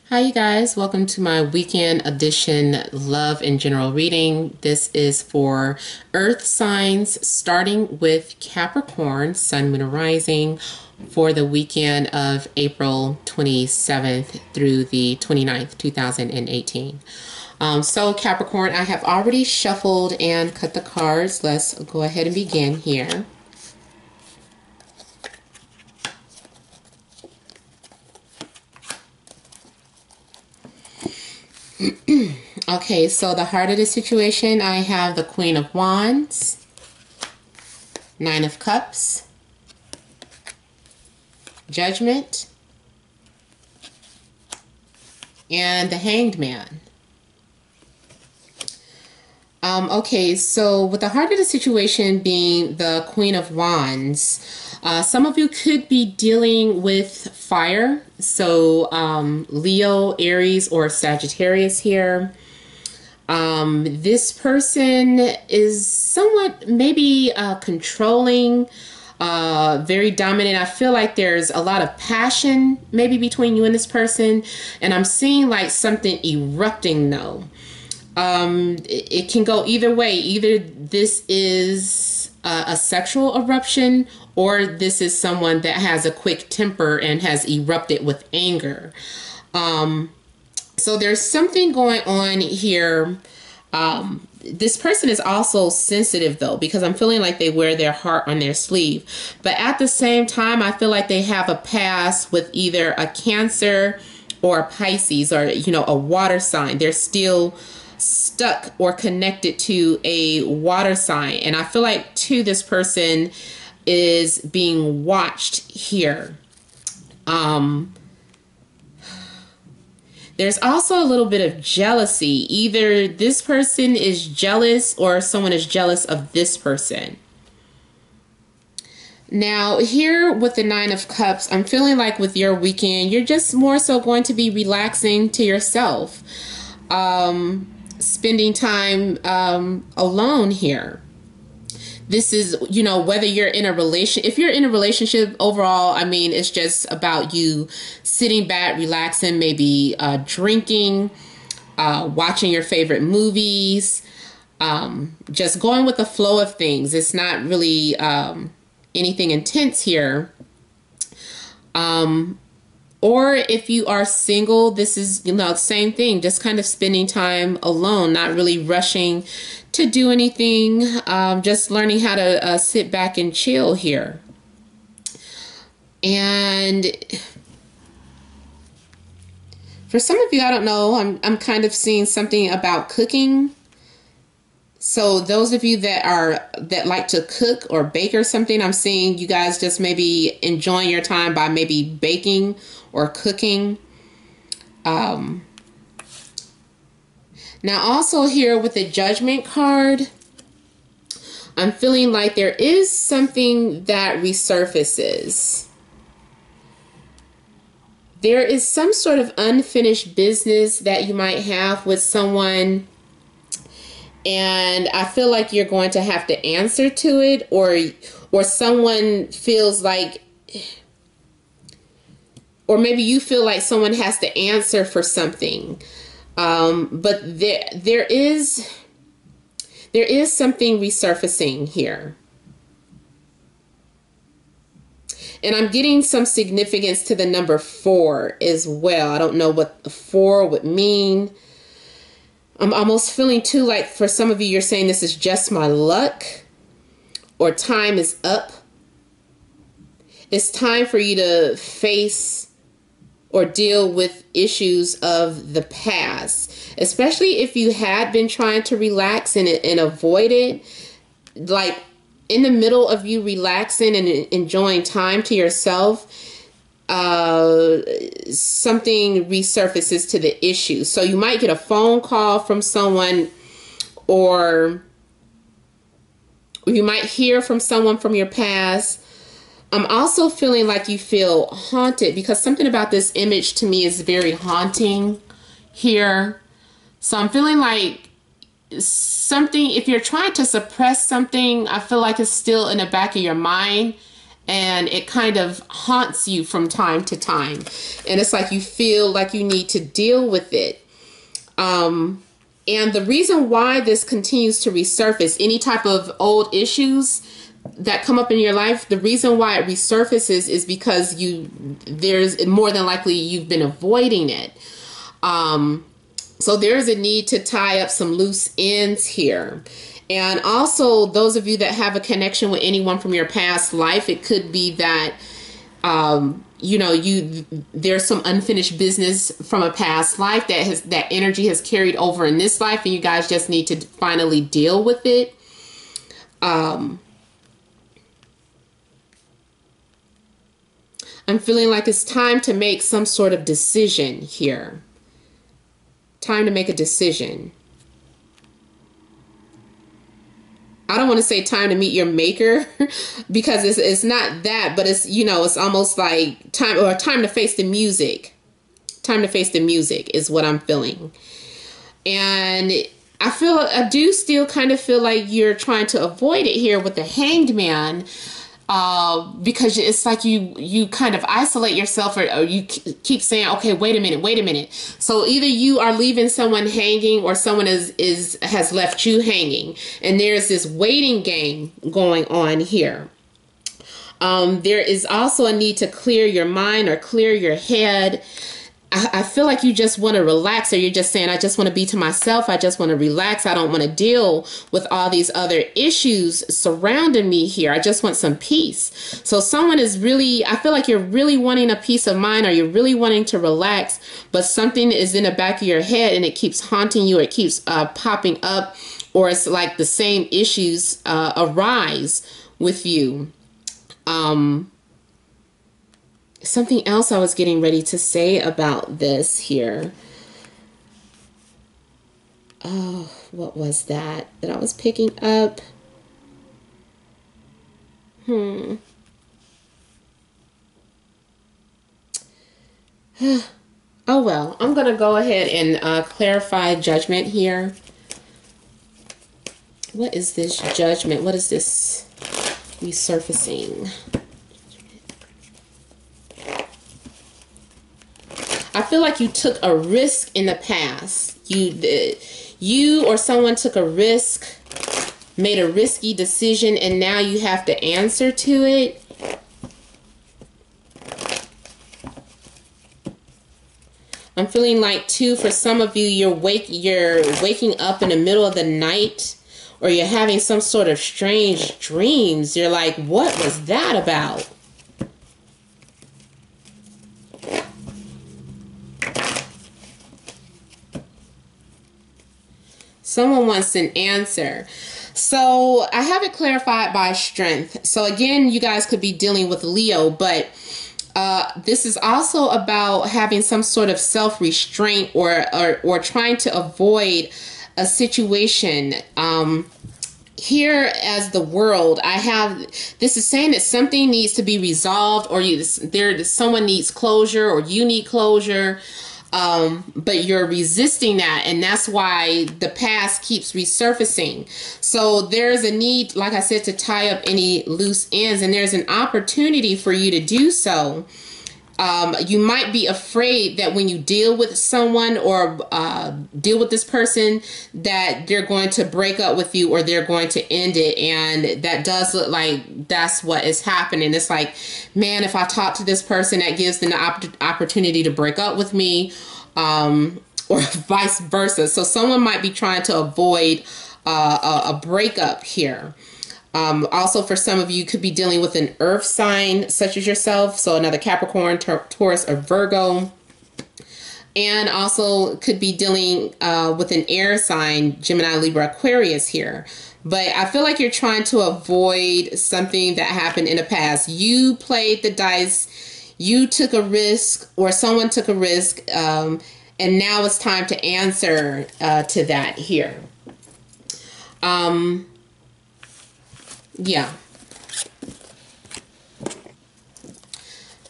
Hi, you guys. Welcome to my weekend edition love and general reading. This is for Earth signs, starting with Capricorn, Sun, Moon, and Rising, for the weekend of April 27th through the 29th, 2018. So Capricorn, I have already shuffled and cut the cards. Let's go ahead and begin here. Okay, so the heart of the situation, I have the Queen of Wands, Nine of Cups, Judgment, and the Hanged Man. Okay, so with the heart of the situation being the Queen of Wands, some of you could be dealing with fire. So Leo, Aries, or Sagittarius here. This person is somewhat maybe controlling, very dominant. I feel like there's a lot of passion maybe between you and this person. And I'm seeing like something erupting though. It can go either way. Either this is a sexual eruption, or this is someone that has a quick temper and has erupted with anger. So there's something going on here. This person is also sensitive though, because I'm feeling like they wear their heart on their sleeve. But at the same time, I feel like they have a past with either a Cancer or a Pisces, or, you know, a water sign. They're still stuck or connected to a water sign. And I feel like too, this person is being watched here. There's also a little bit of jealousy. Either this person is jealous or someone is jealous of this person. Now here with the Nine of Cups, I'm feeling like with your weekend, you're just more so going to be relaxing to yourself. Spending time alone here. This is, you know, whether you're in a if you're in a relationship overall, I mean, it's just about you sitting back, relaxing, maybe drinking, watching your favorite movies, just going with the flow of things. It's not really anything intense here. Or if you are single, this is, you know, same thing, just kind of spending time alone, not really rushing to do anything, just learning how to sit back and chill here. And for some of you, I don't know, I'm kind of seeing something about cooking. So those of you that like to cook or bake or something, I'm seeing you guys just maybe enjoying your time by maybe baking or cooking. Now also here with the Judgment card, I'm feeling like there is something that resurfaces. There is some sort of unfinished business that you might have with someone, and I feel like you're going to have to answer to it, or someone feels like, or maybe you feel like someone has to answer for something. But there is something resurfacing here. And I'm getting some significance to the number 4 as well. I don't know what the 4 would mean. I'm almost feeling too like for some of you, you're saying this is just my luck, or time is up. It's time for you to face or deal with issues of the past, especially if you had been trying to relax and avoid it. Like in the middle of you relaxing and enjoying time to yourself, something resurfaces to the issue. So you might get a phone call from someone, or you might hear from someone from your past. I'm also feeling like you feel haunted, because something about this image to me is very haunting here. So I'm feeling like something, if you're trying to suppress something, I feel like it's still in the back of your mind, and it kind of haunts you from time to time. And it's like you feel like you need to deal with it. And the reason why this continues to resurface, any type of old issues that come up in your life, the reason why it resurfaces is because there's more than likely you've been avoiding it. So there's a need to tie up some loose ends here. And also, those of you that have a connection with anyone from your past life, it could be that, you know, there's some unfinished business from a past life that energy has carried over in this life, and you guys just need to finally deal with it. I'm feeling like it's time to make some sort of decision here. Time to make a decision. I don't want to say time to meet your maker because it's not that, but it's, you know, it's almost like time to face the music. Time to face the music is what I'm feeling. And I do still kind of feel like you're trying to avoid it here with the Hanged Man. Because it's like you kind of isolate yourself, or you keep saying, okay, wait a minute. So either you are leaving someone hanging, or someone has left you hanging, and there's this waiting game going on here. There is also a need to clear your mind or clear your head. I feel like you just want to relax, or you're just saying, I just want to be to myself. I just want to relax. I don't want to deal with all these other issues surrounding me here. I just want some peace. So someone is really, I feel like you're really wanting a peace of mind, or you're really wanting to relax, but something is in the back of your head and it keeps haunting you. It keeps popping up, or it's like the same issues arise with you. Something else I was getting ready to say about this here. Oh, what was that I was picking up? Oh, well, I'm going to go ahead and clarify judgment here. What is this judgment? What is this resurfacing? I feel like you took a risk in the past. You or someone took a risk, made a risky decision, and now you have to answer to it. I'm feeling like, too, for some of you, you're waking up in the middle of the night, or you're having some sort of strange dreams. You're like, what was that about? Someone wants an answer. So I have it clarified by strength. So again, you guys could be dealing with Leo, but this is also about having some sort of self-restraint, or trying to avoid a situation. Here as the world, this is saying that something needs to be resolved, or someone needs closure, or you need closure. But you're resisting that, and that's why the past keeps resurfacing. So there's a need, like I said, to tie up any loose ends, and there's an opportunity for you to do so. You might be afraid that when you deal with someone, or deal with this person, that they're going to break up with you, or they're going to end it. And that does look like that's what is happening. It's like, man, if I talk to this person, that gives them the opportunity to break up with me, or vice versa. So someone might be trying to avoid a breakup here. Also, for some of you, could be dealing with an earth sign such as yourself. So another Capricorn, Taurus, or Virgo. And also could be dealing with an air sign, Gemini, Libra, Aquarius here. But I feel like you're trying to avoid something that happened in the past. You played the dice, you took a risk, or someone took a risk, and now it's time to answer to that here. Yeah.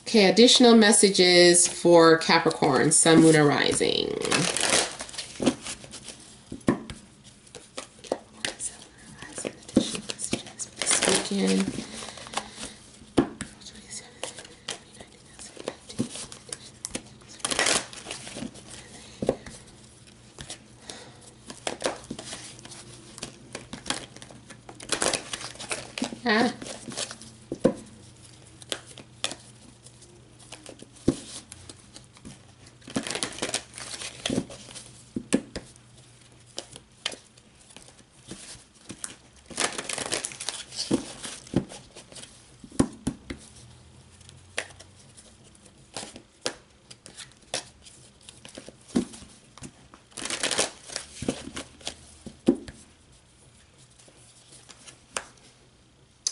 Okay, additional messages for Capricorn, Sun, Moon, and Rising. Additional messages for this weekend. Ah.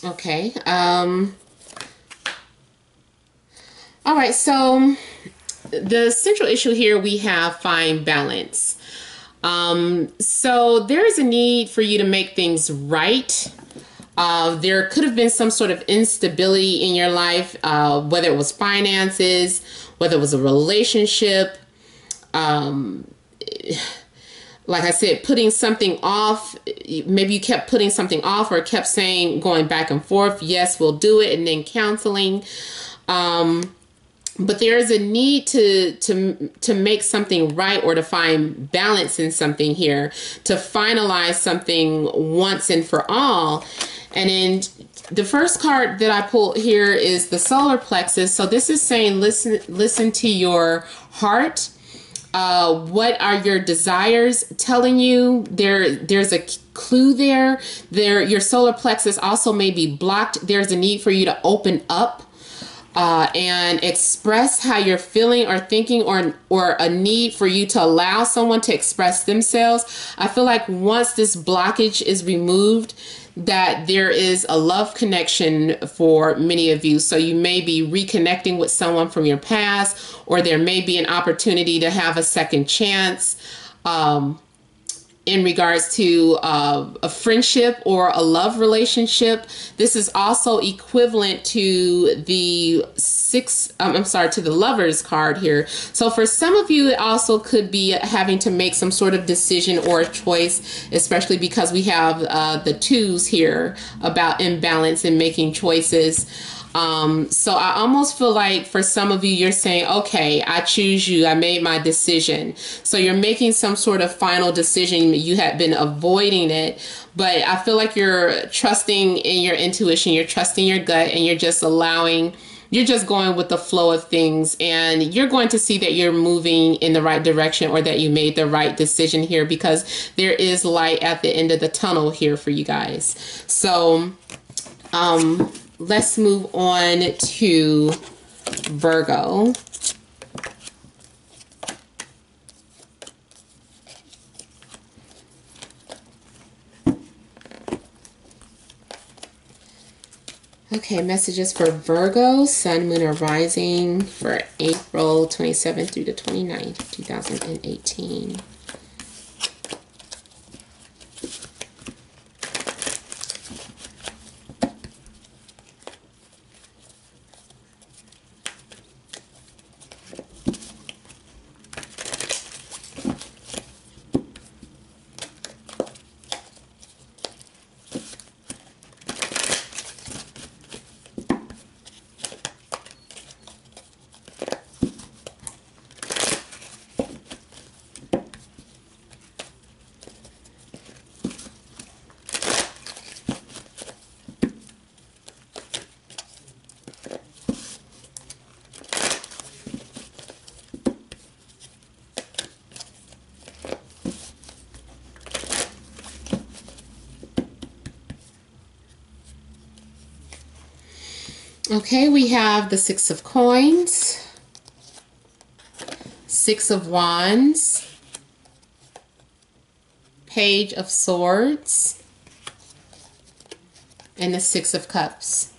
Okay. All right. So the central issue here, we have find balance. So there is a need for you to make things right. There could have been some sort of instability in your life, whether it was finances, whether it was a relationship. Um, like I said, putting something off. Maybe you kept putting something off or kept saying, going back and forth, yes, we'll do it, and then canceling. But there is a need to make something right, or to find balance in something here, to finalize something once and for all. And then the first card that I pulled here is the solar plexus. So this is saying, listen to your heart. What are your desires telling you? There's a clue there. Your solar plexus also may be blocked. There's a need for you to open up and express how you're feeling or thinking, or a need for you to allow someone to express themselves. I feel like once this blockage is removed, that there is a love connection for many of you. So you may be reconnecting with someone from your past, or there may be an opportunity to have a second chance in regards to a friendship or a love relationship. This is also equivalent to the to the Lovers card here. So for some of you, it also could be having to make some sort of decision or a choice, especially because we have the twos here about imbalance and making choices. So I almost feel like for some of you, you're saying, okay, I choose you. I made my decision. So you're making some sort of final decision. You had been avoiding it, but I feel like you're trusting in your intuition. You're trusting your gut, and you're just you're just going with the flow of things, and you're going to see that you're moving in the right direction, or that you made the right decision here, because there is light at the end of the tunnel here for you guys. So, let's move on to Virgo. Okay, messages for Virgo, Sun, Moon, or Rising for April 27th through the 29th, 2018. Okay, we have the Six of Coins, Six of Wands, Page of Swords, and the Six of Cups.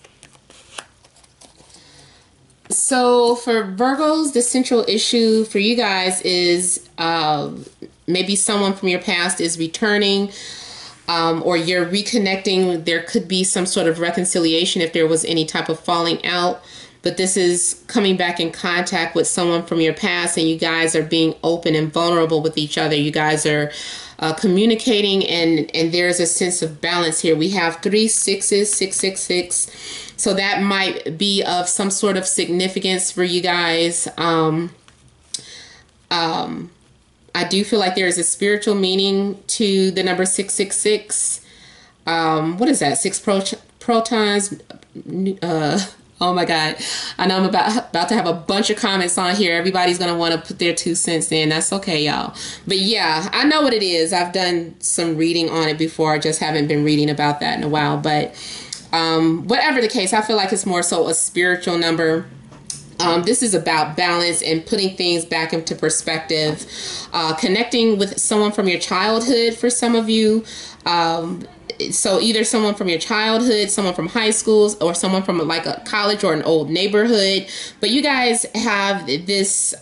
So for Virgos, the central issue for you guys is maybe someone from your past is returning, or you're reconnecting. There could be some sort of reconciliation if there was any type of falling out. But this is coming back in contact with someone from your past, and you guys are being open and vulnerable with each other. You guys are communicating, and there's a sense of balance here. We have 3 sixes, 666. So that might be of some sort of significance for you guys. I do feel like there is a spiritual meaning to the number 666. What is that? Six protons, oh my God. I know I'm about to have a bunch of comments on here. Everybody's going to want to put their 2 cents in. That's okay, y'all. But yeah, I know what it is. I've done some reading on it before. I just haven't been reading about that in a while. But whatever the case, I feel like it's more so a spiritual number. This is about balance and putting things back into perspective, connecting with someone from your childhood for some of you. So either someone from your childhood, someone from high schools, or someone from like a college or an old neighborhood. But you guys have this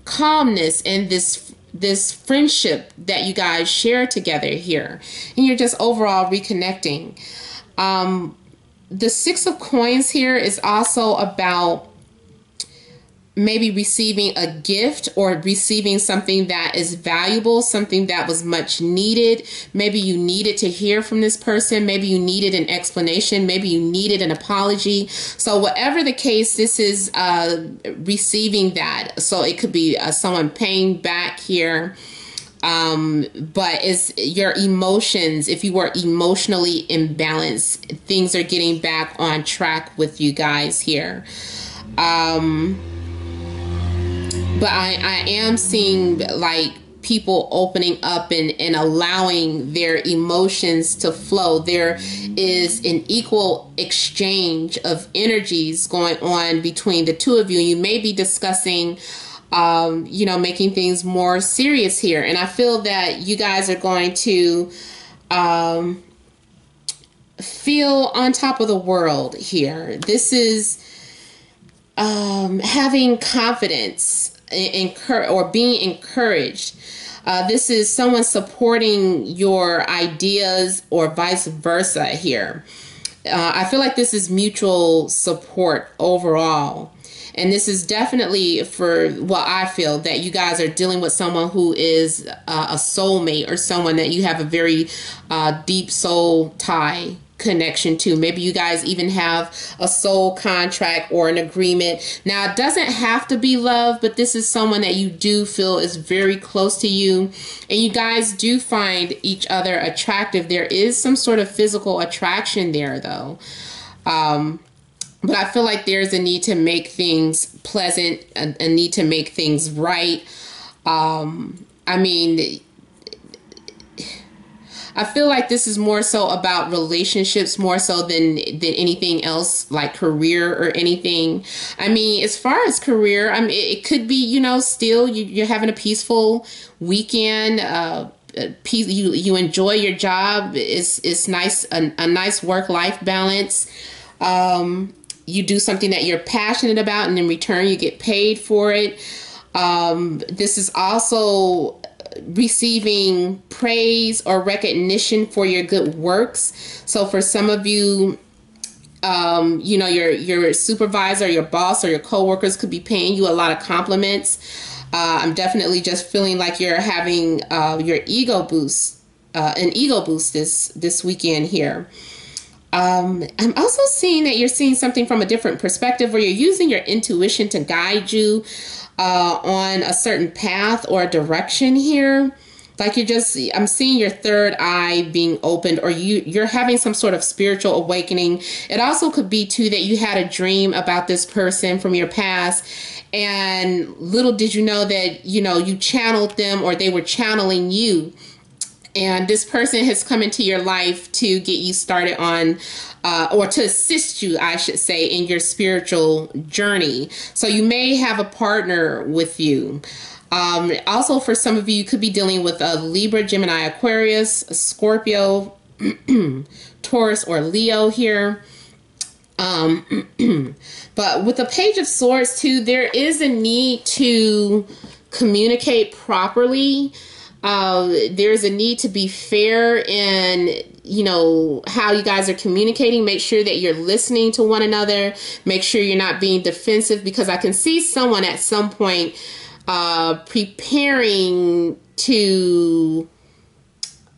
calmness and this friendship that you guys share together here, and you're just overall reconnecting. The 6 of Coins here is also about maybe receiving a gift or receiving something that is valuable, something that was much needed. Maybe you needed to hear from this person. Maybe you needed an explanation. Maybe you needed an apology. So whatever the case, this is receiving that. So it could be someone paying back here. But it's your emotions. If you were emotionally imbalanced, things are getting back on track with you guys here. But I am seeing like people opening up and allowing their emotions to flow. There is an equal exchange of energies going on between the two of you. You may be discussing making things more serious here. And I feel that you guys are going to feel on top of the world here. This is having confidence or being encouraged. This is someone supporting your ideas or vice versa here. I feel like this is mutual support overall. And this is definitely for what I feel that you guys are dealing with someone who is a soulmate or someone that you have a very deep soul tie connection to. Maybe you guys even have a soul contract or an agreement. Now, it doesn't have to be love, but this is someone that you do feel is very close to you. And you guys do find each other attractive. There is some sort of physical attraction there, though. But I feel like there's a need to make things pleasant, a need to make things right. I mean, I feel like this is more so about relationships more so than anything else, like career or anything. I mean, as far as career, I mean, it could be, still you're having a peaceful weekend. You enjoy your job. It's nice, a nice work-life balance. You do something that you're passionate about, and in return, you get paid for it. This is also receiving praise or recognition for your good works. So for some of you, your supervisor, your boss, or your coworkers could be paying you a lot of compliments. I'm definitely just feeling like you're having your ego boost, an ego boost this weekend here. I'm also seeing that you're seeing something from a different perspective, where you're using your intuition to guide you on a certain path or direction here. Like I'm seeing your third eye being opened, or you're having some sort of spiritual awakening. It also could be too that you had a dream about this person from your past, and little did you know that, you channeled them, or they were channeling you. And this person has come into your life to get you started on, or to assist you, I should say, in your spiritual journey. So you may have a partner with you. Also, for some of you, you could be dealing with a Libra, Gemini, Aquarius, a Scorpio, Taurus, or Leo here. But with the Page of Swords too, there is a need to communicate properly. There's a need to be fair in, how you guys are communicating. Make sure that you're listening to one another. Make sure you're not being defensive, because I can see someone at some point preparing to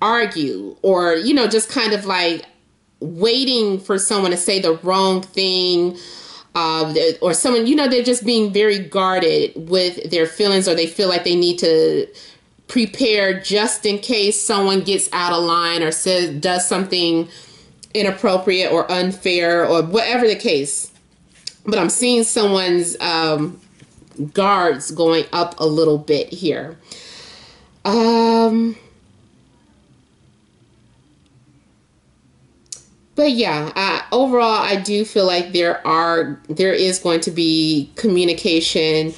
argue, or, just kind of like waiting for someone to say the wrong thing. Or someone, they're just being very guarded with their feelings, or they feel like they need to prepared just in case someone gets out of line or does something inappropriate or unfair or whatever the case. But I'm seeing someone's guards going up a little bit here. But yeah, overall, I do feel like there is going to be communication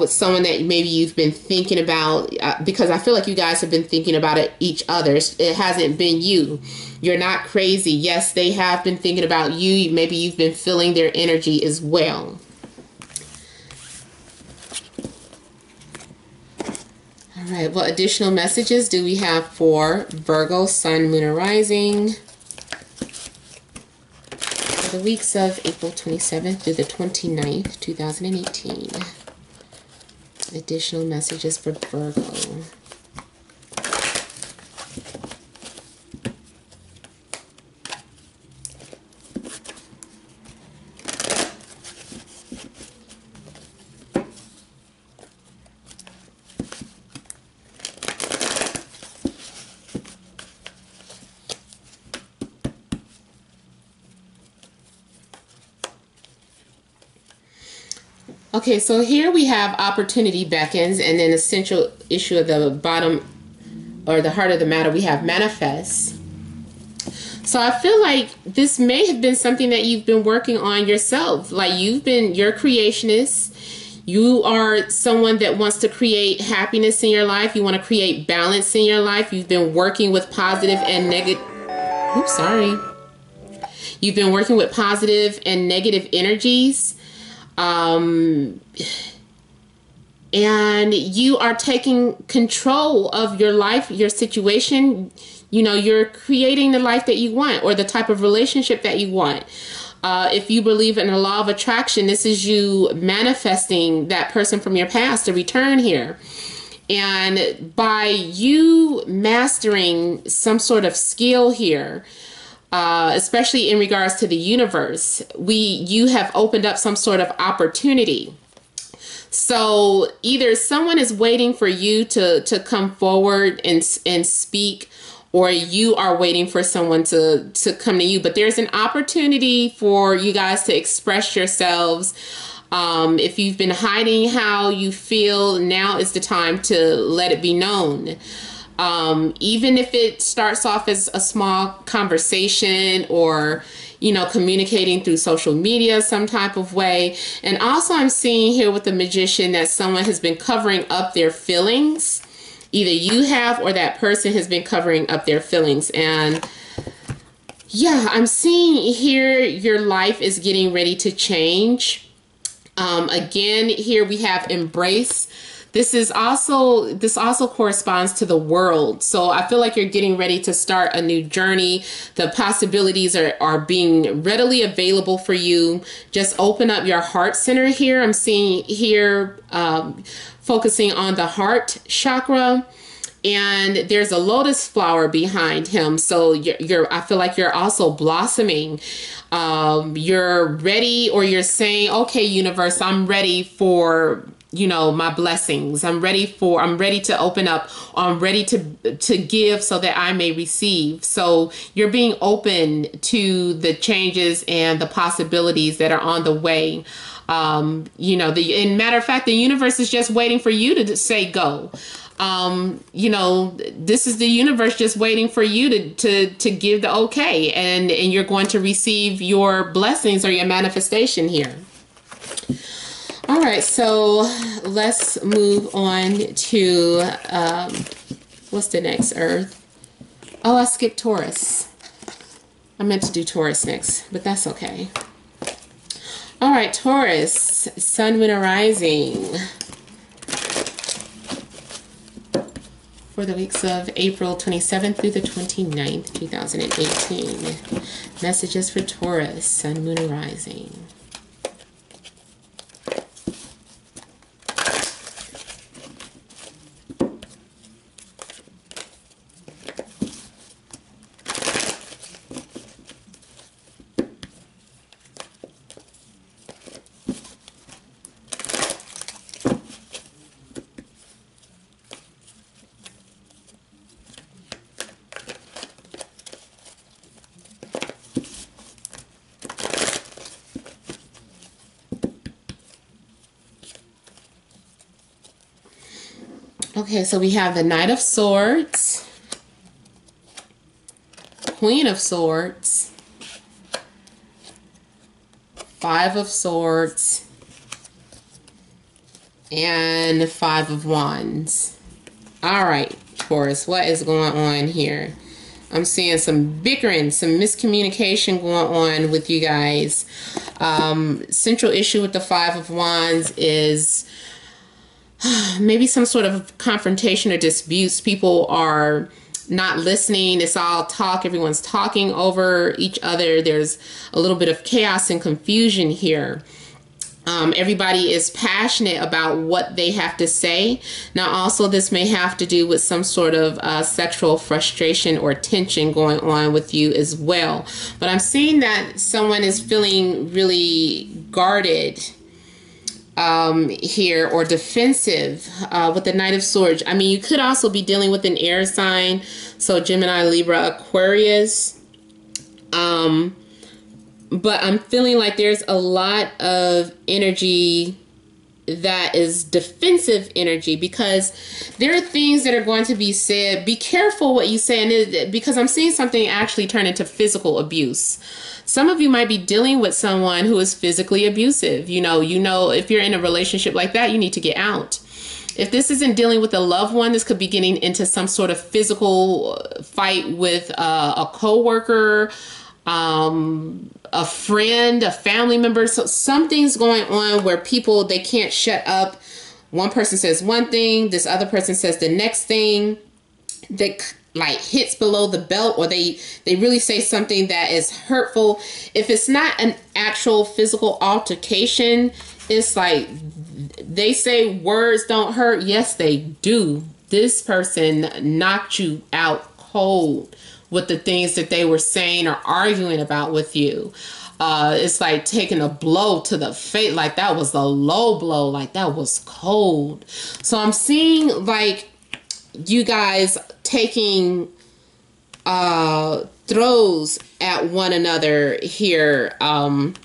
with someone that maybe you've been thinking about, because I feel like you guys have been thinking about each other. It hasn't been you. You're not crazy. Yes, they have been thinking about you. Maybe you've been feeling their energy as well. All right. What additional messages do we have for Virgo, Sun, Moon, and Rising for the weeks of April 27th through the 29th, 2018? Additional messages for Virgo. Okay, so here we have opportunity beckons, and then the central issue of the bottom, or the heart of the matter, we have manifest. So I feel like this may have been something that you've been working on yourself. Like you're a creationist. You are someone that wants to create happiness in your life. You want to create balance in your life. You've been working with positive and negative. Oops, sorry. You've been working with positive and negative energies. And you are taking control of your life, your situation. You know, you're creating the life that you want, or the type of relationship that you want. If you believe in the law of attraction, this is you manifesting that person from your past to return here. And by you mastering some sort of skill here, especially in regards to the universe, you have opened up some sort of opportunity. So either someone is waiting for you to come forward and speak, or you are waiting for someone to come to you. But there's an opportunity for you guys to express yourselves. If you've been hiding how you feel, now is the time to let it be known. Even if it starts off as a small conversation, or, you know, communicating through social media some type of way. And also I'm seeing here with the Magician that someone has been covering up their feelings. Either you have, or that person has been covering up their feelings. And yeah, I'm seeing here your life is getting ready to change. Again, here we have embrace. This also corresponds to the world. So I feel like you're getting ready to start a new journey. The possibilities are being readily available for you. Just open up your heart center here. I'm seeing here focusing on the heart chakra. And there's a lotus flower behind him. So I feel like you're also blossoming. You're ready, or you're saying, okay, universe, I'm ready for, you know, my blessings. I'm ready to open up. I'm ready to give so that I may receive. So you're being open to the changes and the possibilities that are on the way. You know, in matter of fact, the universe is just waiting for you to say go. You know, this is the universe just waiting for you to give the okay, and you're going to receive your blessings or your manifestation here. All right, so let's move on to what's the next, Earth? Oh, I skipped Taurus. I meant to do Taurus next, but that's okay. All right, Taurus, Sun, Moon, and Rising for the weeks of April 27th through the 29th, 2018. Messages for Taurus, Sun, Moon, and Rising. Okay, so we have the Knight of Swords, Queen of Swords, Five of Swords, and Five of Wands. All right, Taurus, what is going on here? I'm seeing some bickering, some miscommunication going on with you guys. Central issue with the Five of Wands is maybe some sort of confrontation or disputes. People are not listening. It's all talk. Everyone's talking over each other. There's a little bit of chaos and confusion here. Everybody is passionate about what they have to say. Now, also, this may have to do with some sort of sexual frustration or tension going on with you as well. But I'm seeing that someone is feeling really guarded here, or defensive with the Knight of Swords. I mean, you could also be dealing with an air sign, so Gemini, Libra, Aquarius. But I'm feeling like there's a lot of energy that is defensive energy, because there are things that are going to be said. Be careful what you say, and because I'm seeing something actually turn into physical abuse. Some of you might be dealing with someone who is physically abusive. You know, if you're in a relationship like that, you need to get out. If this isn't dealing with a loved one, this could be getting into some sort of physical fight with a coworker, a friend, a family member. So something's going on where people, they can't shut up. One person says one thing, this other person says the next thing that like hits below the belt, or they really say something that is hurtful. If it's not an actual physical altercation, it's like they say words don't hurt. Yes, they do. This person knocked you out cold with the things that they were saying or arguing about with you. It's like taking a blow to the face. Like that was a low blow. Like that was cold. So I'm seeing like you guys taking throws at one another here. And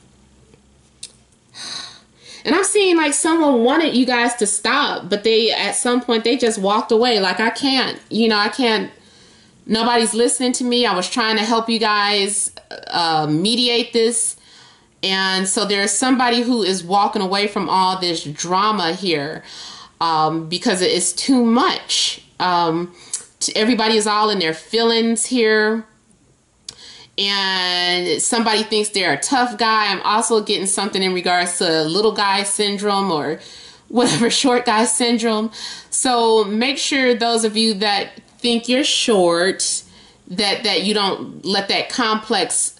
I'm seeing like someone wanted you guys to stop, but they, at some point, they just walked away. Like, I can't, nobody's listening to me. I was trying to help you guys mediate this. And so there's somebody who is walking away from all this drama here because it is too much. Everybody is all in their feelings here. And somebody thinks they're a tough guy. I'm also getting something in regards to little guy syndrome or whatever, short guy syndrome. So make sure those of you that think you're short, that you don't let that complex,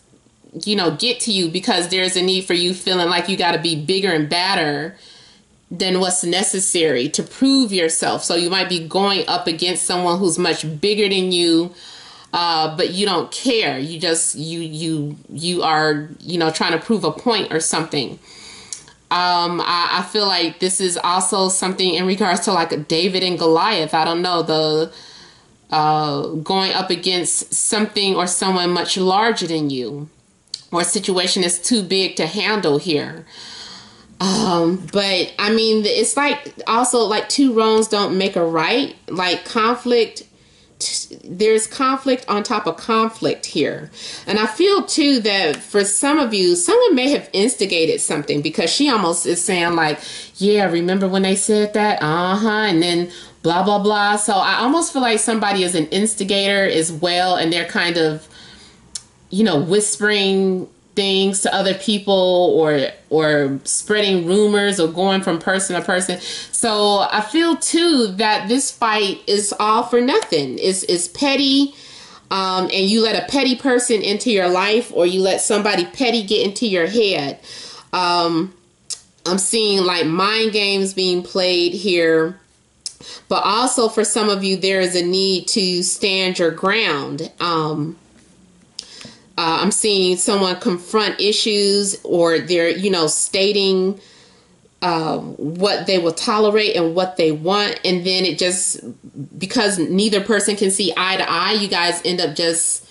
get to you, because there's a need for you feeling like you got to be bigger and badder than what's necessary to prove yourself. So you might be going up against someone who's much bigger than you, but you don't care. You just, you are, trying to prove a point or something. I feel like this is also something in regards to like a David and Goliath. I don't know, going up against something or someone much larger than you, or a situation that's too big to handle here. But I mean, it's like also like two wrongs don't make a right. Like conflict, there's conflict on top of conflict here. And I feel too that for some of you, someone may have instigated something, because she almost is saying like, yeah, remember when they said that? And then blah, blah, blah. So I almost feel like somebody is an instigator as well. And they're kind of, whispering things to other people, or spreading rumors, or going from person to person. So I feel too that this fight is all for nothing. It's petty, and you let a petty person into your life, or you let somebody petty get into your head. I'm seeing like mind games being played here, but also for some of you there is a need to stand your ground. I'm seeing someone confront issues, or they're, stating what they will tolerate and what they want. And then it just, because neither person can see eye to eye, you guys end up just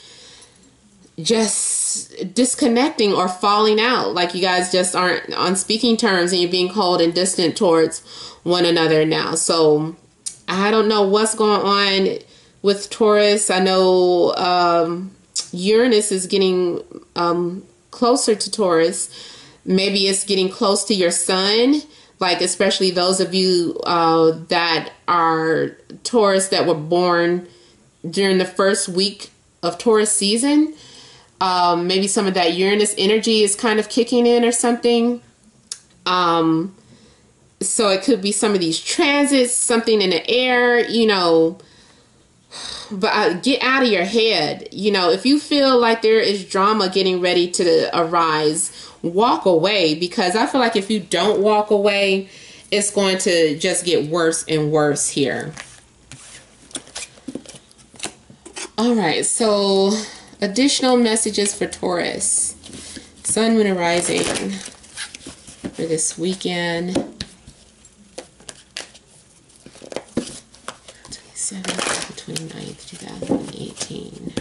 disconnecting or falling out. Like you guys just aren't on speaking terms, and you're being cold and distant towards one another now. So I don't know what's going on with Taurus. I know Uranus is getting closer to Taurus. Maybe it's getting close to your sun, like especially those of you that are Taurus that were born during the first week of Taurus season. Maybe some of that Uranus energy is kind of kicking in or something. So it could be some of these transits, something in the air, you know. But get out of your head. You know, if you feel like there is drama getting ready to arise, walk away. Because I feel like if you don't walk away, it's going to just get worse and worse here. All right, so additional messages for Taurus. Sun, Moon, and Rising for this weekend. 27th to 29th, 2018.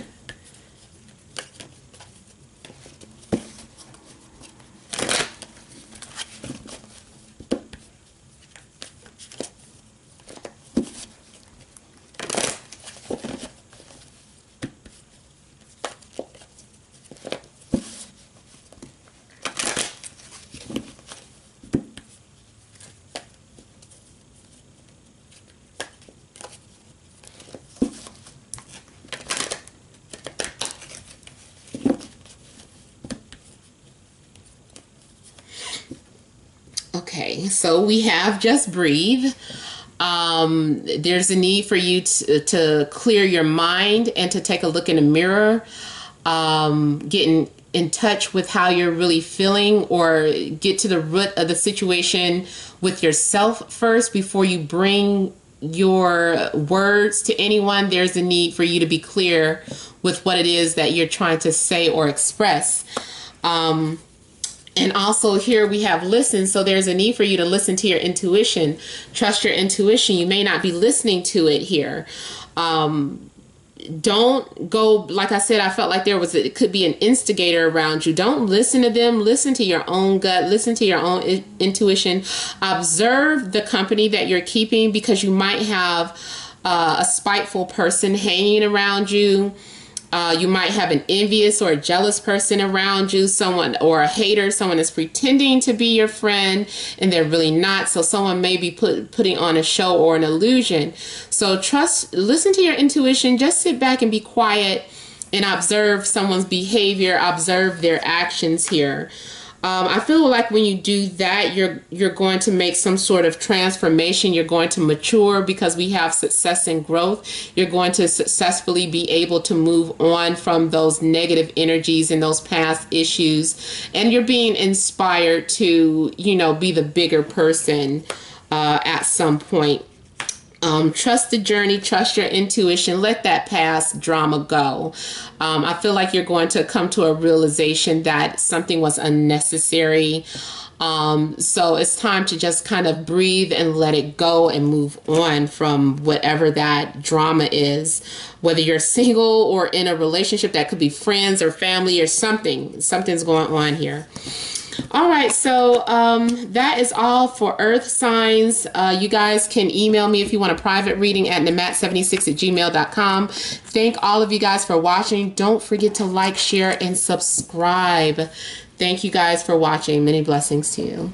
Okay, so we have just breathe. There's a need for you to clear your mind and to take a look in the mirror, getting in touch with how you're really feeling, or get to the root of the situation with yourself first before you bring your words to anyone. There's a need for you to be clear with what it is that you're trying to say or express. And also here we have listen. So there's a need for you to listen to your intuition. Trust your intuition. You may not be listening to it here. Don't go, like I said, I felt like it could be an instigator around you. Don't listen to them. Listen to your own gut. Listen to your own intuition. Observe the company that you're keeping, because you might have a spiteful person hanging around you. You might have an envious or a jealous person around you, someone, or a hater, someone that's pretending to be your friend and they're really not. So someone may be putting on a show or an illusion. So listen to your intuition. Just sit back and be quiet and observe someone's behavior, observe their actions here. I feel like when you do that, you're going to make some sort of transformation. You're going to mature, because we have success and growth. You're going to successfully be able to move on from those negative energies and those past issues. And you're being inspired to, you know, be the bigger person at some point. Trust the journey, trust your intuition, let that past drama go. I feel like you're going to come to a realization that something was unnecessary. So it's time to just kind of breathe and let it go and move on from whatever that drama is. Whether you're single or in a relationship, that could be friends or family or something. Something's going on here. All right, so that is all for Earth signs. You guys can email me if you want a private reading at namat76@gmail.com. Thank all of you guys for watching. Don't forget to like, share, and subscribe. Thank you guys for watching. Many blessings to you.